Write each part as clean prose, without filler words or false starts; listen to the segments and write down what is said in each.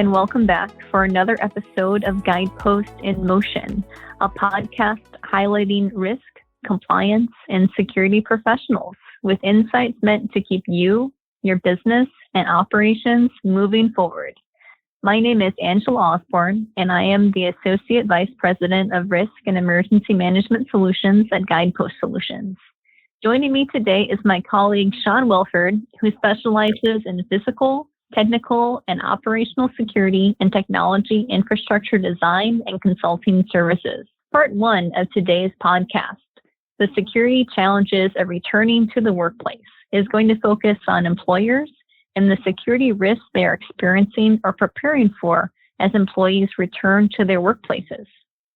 and welcome back for another episode of Guidepost in Motion, a podcast highlighting risk, compliance, and security professionals with insights meant to keep you, your business, and operations moving forward. My name is Angela Osborne, and I am the Associate Vice President of Risk and Emergency Management Solutions at Guidepost Solutions. Joining me today is my colleague, Sean Wellford, who specializes in physical, technical, and operational security and technology infrastructure design and consulting services. Part 1 of today's podcast, the security challenges of returning to the workplace, is going to focus on employers and the security risks they are experiencing or preparing for as employees return to their workplaces.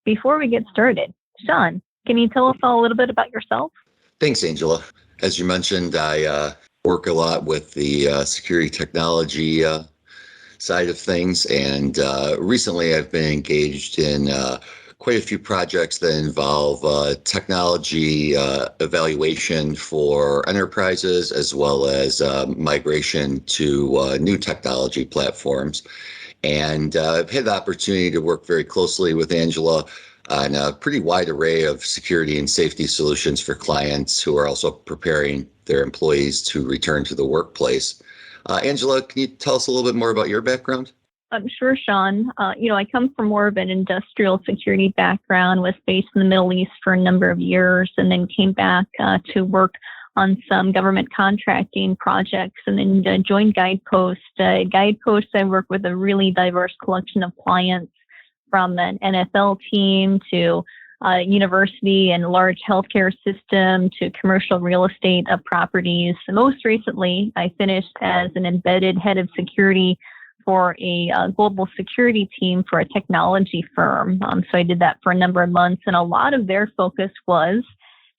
Before we get started, Sean, can you tell us all a little bit about yourself? Thanks, Angela. As you mentioned, I work a lot with the security technology side of things, and recently I've been engaged in quite a few projects that involve technology evaluation for enterprises, as well as migration to new technology platforms. And I've had the opportunity to work very closely with Angela on a pretty wide array of security and safety solutions for clients who are also preparing their employees to return to the workplace. Angela, can you tell us a little bit more about your background? I'm sure, Sean. I come from more of an industrial security background, was based in the Middle East for a number of years, and then came back to work on some government contracting projects, and then joined Guidepost. Guidepost, I work with a really diverse collection of clients, from an NFL team to university and large healthcare system to commercial real estate properties. Most recently, I finished as an embedded head of security for a global security team for a technology firm. So I did that for a number of months, and a lot of their focus was,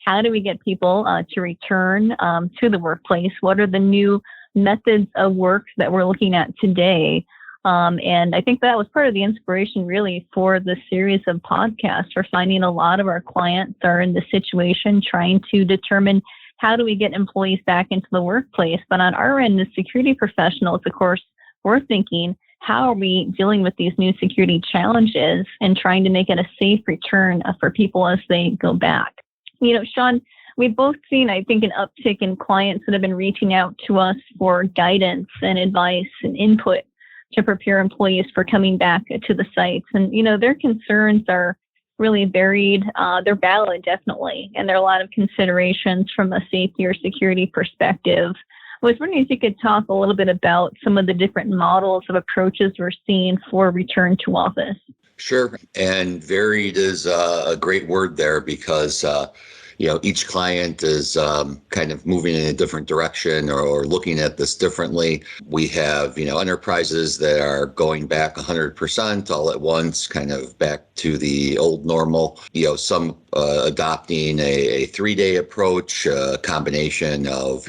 how do we get people to return to the workplace? What are the new methods of work that we're looking at today? And I think that was part of the inspiration really for the series of podcasts. We're finding a lot of our clients are in the situation trying to determine, how do we get employees back into the workplace? But on our end, the security professionals, of course, we're thinking, how are we dealing with these new security challenges and trying to make it a safe return for people as they go back? Sean, we've both seen, I think, an uptick in clients that have been reaching out to us for guidance and advice and input to prepare employees for coming back to the sites. And, their concerns are really varied. They're valid, definitely. And there are a lot of considerations from a safety or security perspective. I was wondering if you could talk a little bit about some of the different models of approaches we're seeing for return to office. Sure. And varied is a great word there, because each client is kind of moving in a different direction or looking at this differently. We have, enterprises that are going back 100% all at once, kind of back to the old normal. Some adopting a 3-day approach, a combination of,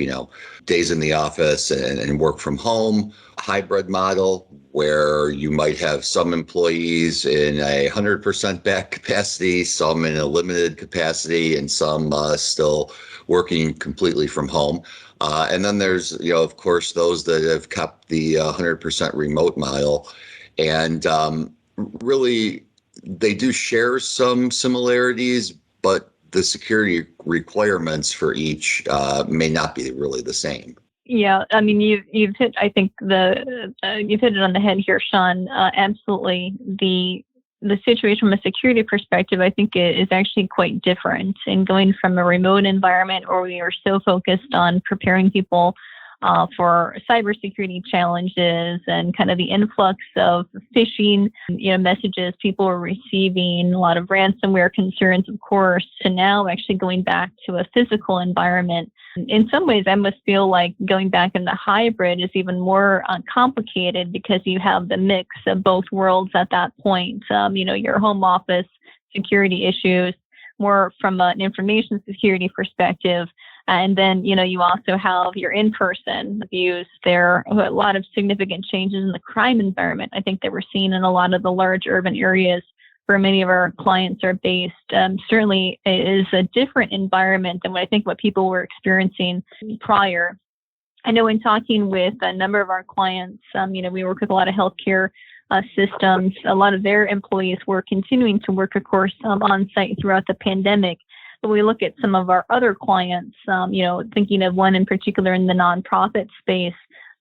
days in the office and work from home, hybrid model, where you might have some employees in a 100% back capacity, some in a limited capacity, and some still working completely from home. And then there's, of course, those that have kept the 100% remote model. And really, they do share some similarities, but the security requirements for each may not be really the same. Yeah, I mean, you've hit, I think you've hit it on the head here, Sean. Absolutely. The situation from a security perspective, I think, is actually quite different. And going from a remote environment where we are so focused on preparing people for cybersecurity challenges and kind of the influx of phishing, messages people are receiving, a lot of ransomware concerns, of course, to now actually going back to a physical environment. In some ways, I must feel like going back in the hybrid is even more complicated, because you have the mix of both worlds at that point. Your home office security issues, more from an information security perspective. And then, you also have your in-person views. There are a lot of significant changes in the crime environment, I think, that we're seeing in a lot of the large urban areas where many of our clients are based. Certainly is a different environment than what people were experiencing prior. I know in talking with a number of our clients, we work with a lot of healthcare systems. A lot of their employees were continuing to work, of course, on site throughout the pandemic. But we look at some of our other clients, thinking of one in particular in the nonprofit space.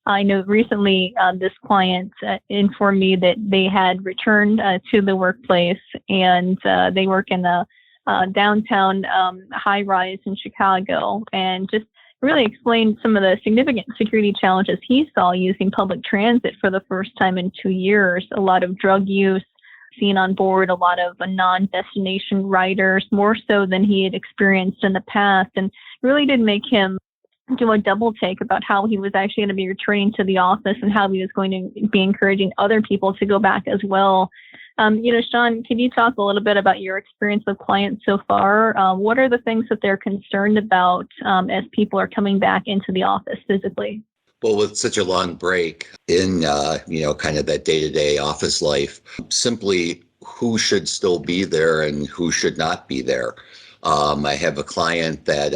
I know recently this client informed me that they had returned to the workplace, and they work in a downtown high rise in Chicago, and just really explained some of the significant security challenges he saw using public transit for the first time in 2 years. A lot of drug use seen on board, a lot of non-destination riders, more so than he had experienced in the past, and really did make him do a double take about how he was actually going to be returning to the office and how he was going to be encouraging other people to go back as well. Sean, can you talk a little bit about your experience with clients so far? What are the things that they're concerned about as people are coming back into the office physically? Well, with such a long break in, kind of that day-to-day office life, simply who should still be there and who should not be there. I have a client that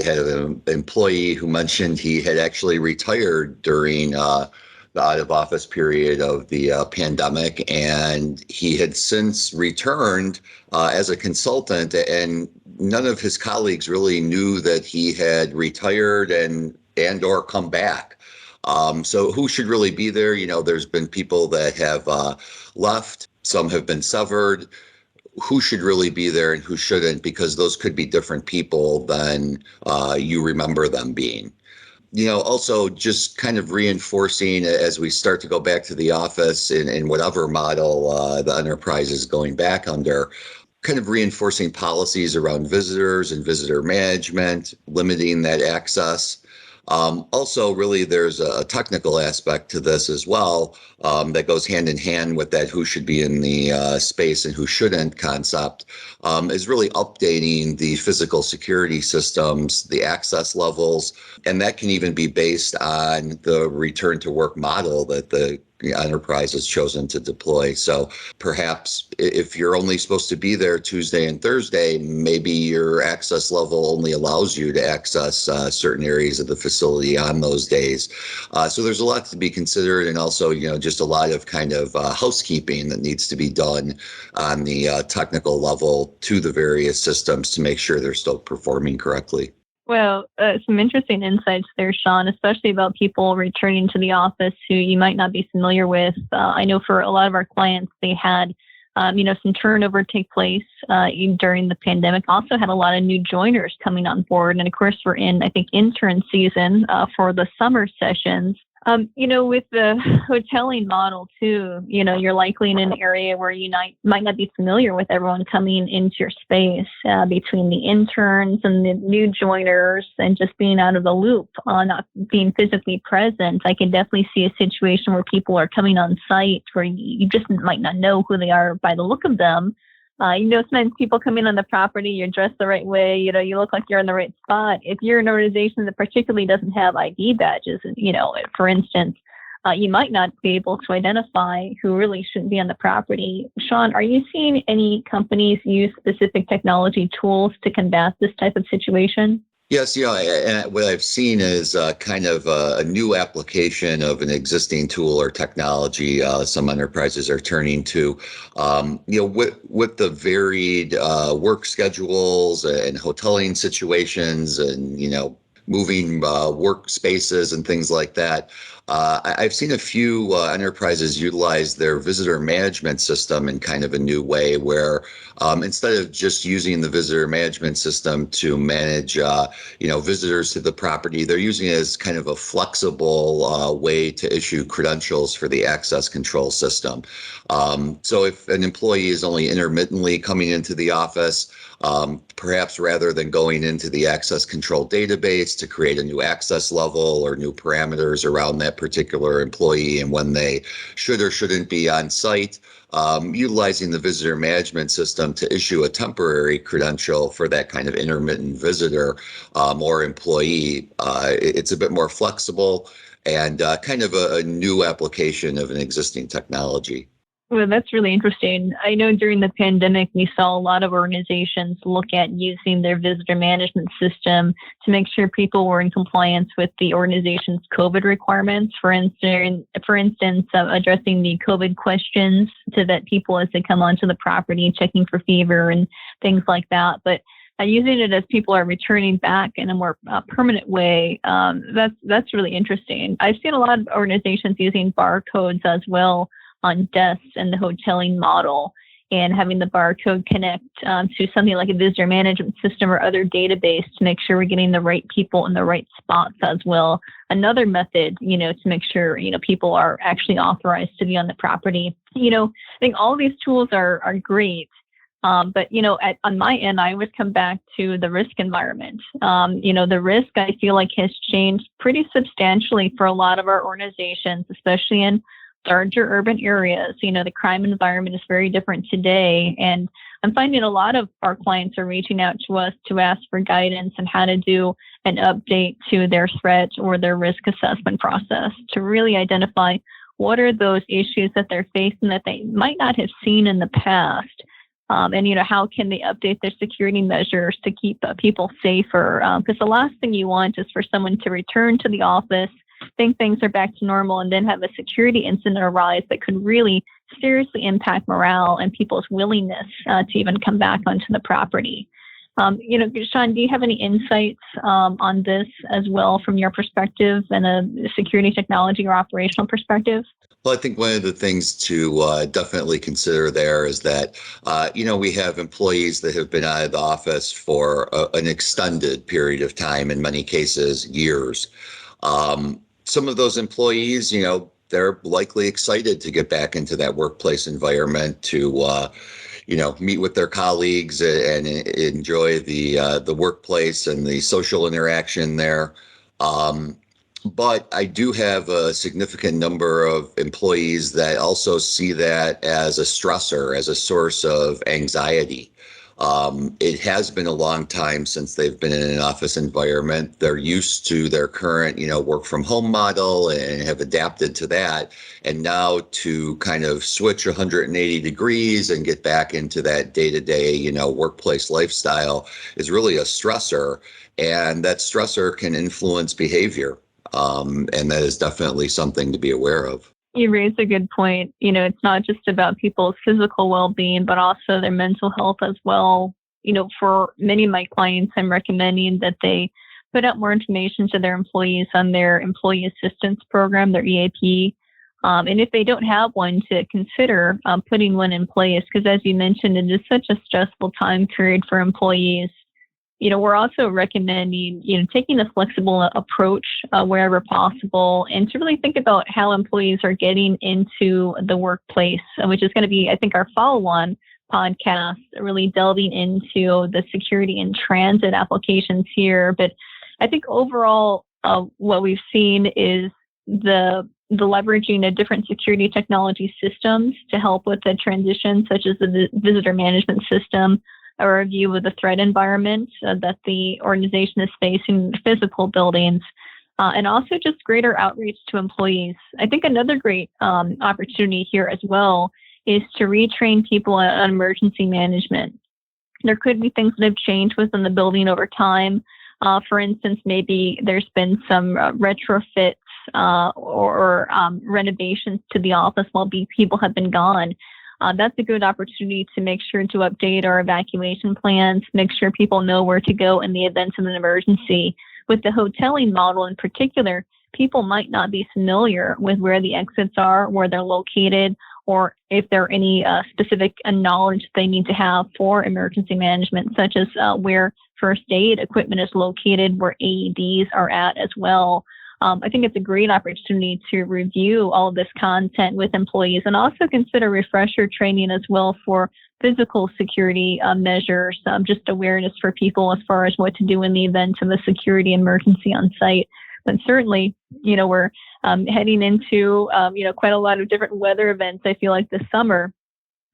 had an employee who mentioned he had actually retired during the out-of-office period of the pandemic, and he had since returned as a consultant, and none of his colleagues really knew that he had retired and or come back. So who should really be there? There's been people that have left, some have been severed. Who should really be there and who shouldn't, because those could be different people than you remember them being. Also just kind of reinforcing as we start to go back to the office in whatever model the enterprise is going back under, kind of reinforcing policies around visitors and visitor management, limiting that access. Also, really, there's a technical aspect to this as well that goes hand in hand with that who should be in the space and who shouldn't concept, is really updating the physical security systems, the access levels, and that can even be based on the return to work model that the enterprise has chosen to deploy. So perhaps if you're only supposed to be there Tuesday and Thursday, maybe your access level only allows you to access certain areas of the facility on those days. So there's a lot to be considered, and also, just a lot of kind of housekeeping that needs to be done on the technical level to the various systems to make sure they're still performing correctly. Well, some interesting insights there, Sean, especially about people returning to the office who you might not be familiar with. I know for a lot of our clients, they had, some turnover take place during the pandemic. Also had a lot of new joiners coming on board. And of course, we're in, I think, intern season for the summer sessions. With the hoteling model too, you're likely in an area where you might not be familiar with everyone coming into your space, between the interns and the new joiners, and just being out of the loop, not being physically present. I can definitely see a situation where people are coming on site where you just might not know who they are by the look of them. Sometimes people come in on the property, you're dressed the right way, you look like you're in the right spot. If you're an organization that particularly doesn't have ID badges, for instance, you might not be able to identify who really shouldn't be on the property. Sean, are you seeing any companies use specific technology tools to combat this type of situation? Yes, and what I've seen is kind of a new application of an existing tool or technology some enterprises are turning to. With the varied work schedules and hoteling situations and, moving workspaces and things like that. I've seen a few enterprises utilize their visitor management system in kind of a new way where instead of just using the visitor management system to manage, visitors to the property, they're using it as kind of a flexible way to issue credentials for the access control system. So if an employee is only intermittently coming into the office, perhaps rather than going into the access control database to create a new access level or new parameters around that particular employee and when they should or shouldn't be on site, utilizing the visitor management system to issue a temporary credential for that kind of intermittent visitor or employee. It's a bit more flexible and kind of a new application of an existing technology. Well, that's really interesting. I know during the pandemic, we saw a lot of organizations look at using their visitor management system to make sure people were in compliance with the organization's COVID requirements. For instance, addressing the COVID questions to vet people as they come onto the property, checking for fever and things like that. But using it as people are returning back in a more permanent way, that's really interesting. I've seen a lot of organizations using barcodes as well on desks and the hoteling model, and having the barcode connect to something like a visitor management system or other database to make sure we're getting the right people in the right spots as well. Another method, to make sure, people are actually authorized to be on the property. I think all these tools are great. But, on my end, I would come back to the risk environment. The risk I feel like has changed pretty substantially for a lot of our organizations, especially in larger urban areas. The crime environment is very different today. And I'm finding a lot of our clients are reaching out to us to ask for guidance on how to do an update to their threat or their risk assessment process to really identify what are those issues that they're facing that they might not have seen in the past. And how can they update their security measures to keep people safer? Because the last thing you want is for someone to return to the office, think things are back to normal, and then have a security incident arise that could really seriously impact morale and people's willingness to even come back onto the property. Sean, do you have any insights on this as well from your perspective and a security technology or operational perspective? Well, I think one of the things to definitely consider there is that, we have employees that have been out of the office for an extended period of time, in many cases, years. Some of those employees, they're likely excited to get back into that workplace environment to, meet with their colleagues and enjoy the workplace and the social interaction there. But I do have a significant number of employees that also see that as a stressor, as a source of anxiety. It has been a long time since they've been in an office environment. They're used to their current, work from home model and have adapted to that. And now to kind of switch 180 degrees and get back into that day-to-day, workplace lifestyle is really a stressor. And that stressor can influence behavior. And that is definitely something to be aware of. You raise a good point. It's not just about people's physical well-being, but also their mental health as well. For many of my clients, I'm recommending that they put out more information to their employees on their employee assistance program, their EAP. And if they don't have one, to consider putting one in place, because as you mentioned, it is such a stressful time period for employees. We're also recommending, taking a flexible approach wherever possible, and to really think about how employees are getting into the workplace, which is going to be, I think, our follow-on podcast, really delving into the security in transit applications here. But I think overall, what we've seen is the leveraging of different security technology systems to help with the transition, such as the visitor management system, a review of the threat environment that the organization is facing in physical buildings, and also just greater outreach to employees. I think another great opportunity here as well is to retrain people on emergency management. There could be things that have changed within the building over time. For instance, maybe there's been some retrofits or renovations to the office while people have been gone. That's a good opportunity to make sure to update our evacuation plans, make sure people know where to go in the event of an emergency. With the hoteling model in particular, people might not be familiar with where the exits are, where they're located, or if there are any specific knowledge they need to have for emergency management, such as where first aid equipment is located, where AEDs are at as well. I think it's a great opportunity to review all of this content with employees, and also consider refresher training as well for physical security measures, just awareness for people as far as what to do in the event of a security emergency on site. But certainly, we're heading into, quite a lot of different weather events. I feel like this summer,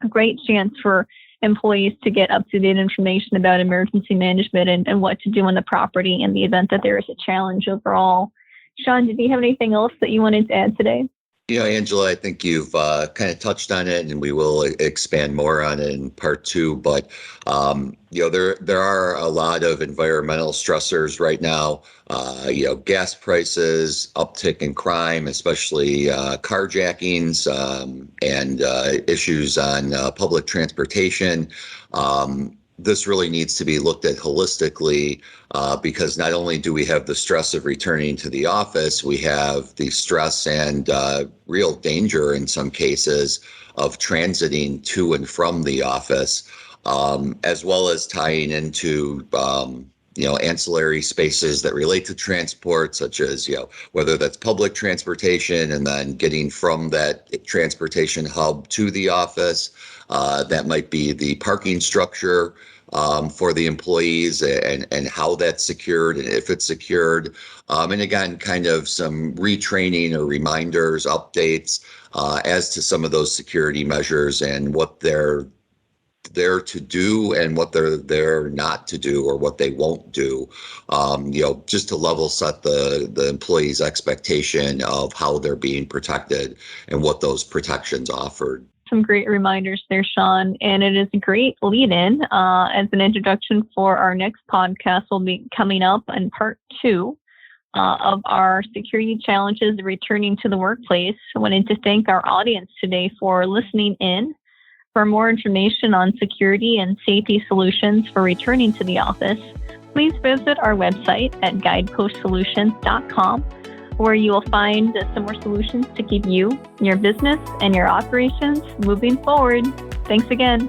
a great chance for employees to get up-to-date information about emergency management and what to do on the property in the event that there is a challenge overall. Sean, did you have anything else that you wanted to add today? Angela, I think you've kind of touched on it, and we will expand more on it in part two. But there are a lot of environmental stressors right now. Gas prices, uptick in crime, especially carjackings, and issues on public transportation. This really needs to be looked at holistically, because not only do we have the stress of returning to the office, we have the stress and real danger in some cases of transiting to and from the office, as well as tying into ancillary spaces that relate to transport, such as, whether that's public transportation and then getting from that transportation hub to the office. That might be the parking structure for the employees, and how that's secured and if it's secured. And again, kind of some retraining or reminders, updates as to some of those security measures and what they're there to do and what they're there not to do, or what they won't do, just to level set the employee's expectation of how they're being protected and what those protections offered. Some great reminders there, Sean, and it is a great lead-in as an introduction for our next podcast. Will be coming up in part two of our security challenges returning to the workplace. I wanted to thank our audience today for listening in. For more information on security and safety solutions for returning to the office, please visit our website at guidepostsolutions.com, where you will find some more solutions to keep you, your business, and your operations moving forward. Thanks again.